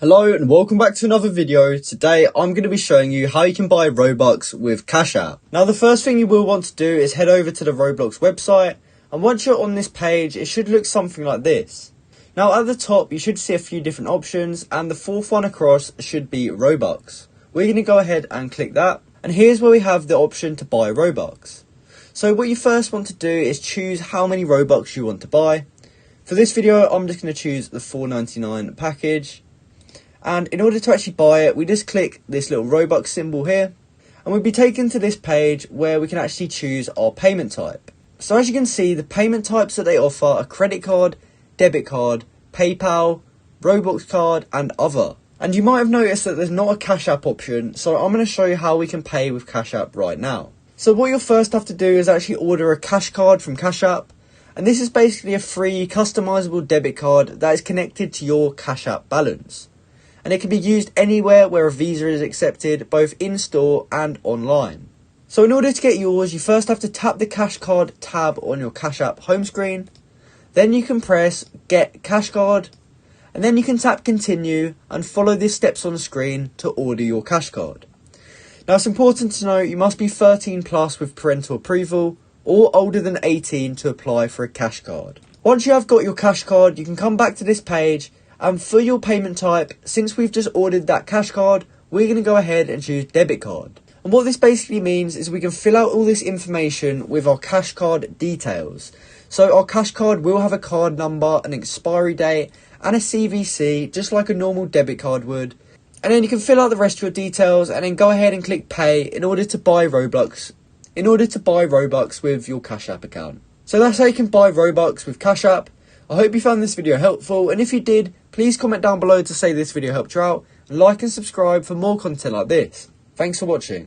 Hello and welcome back to another video. Today I'm going to be showing you how you can buy Robux with Cash App. Now the first thing you will want to do is head over to the Roblox website, and once you're on this page it should look something like this. Now at the top you should see a few different options, and the fourth one across should be Robux. We're going to go ahead and click that, and here's where we have the option to buy Robux. So what you first want to do is choose how many Robux you want to buy. For this video I'm just going to choose the $4.99 package. And in order to actually buy it, we just click this little Robux symbol here, and we'll be taken to this page where we can actually choose our payment type. So as you can see, the payment types that they offer are credit card, debit card, PayPal, Robux card and other. And you might have noticed that there's not a Cash App option, so I'm going to show you how we can pay with Cash App right now. So what you'll first have to do is actually order a cash card from Cash App, and this is basically a free customizable debit card that is connected to your Cash App balance. And it can be used anywhere where a Visa is accepted, both in-store and online. So in order to get yours, you first have to tap the Cash Card tab on your Cash App home screen. Then you can press Get Cash Card, and then you can tap Continue and follow the steps on the screen to order your Cash Card. Now it's important to know you must be 13 plus with parental approval or older than 18 to apply for a Cash Card. Once you have got your Cash Card, you can come back to this page. And for your payment type, since we've just ordered that cash card, we're going to go ahead and choose debit card. And what this basically means is we can fill out all this information with our cash card details. So our cash card will have a card number, an expiry date and a CVC, just like a normal debit card would. And then you can fill out the rest of your details and then go ahead and click pay in order to buy Robux. With your Cash App account. So that's how you can buy Robux with Cash App. I hope you found this video helpful, and if you did, please comment down below to say this video helped you out, and like and subscribe for more content like this. Thanks for watching.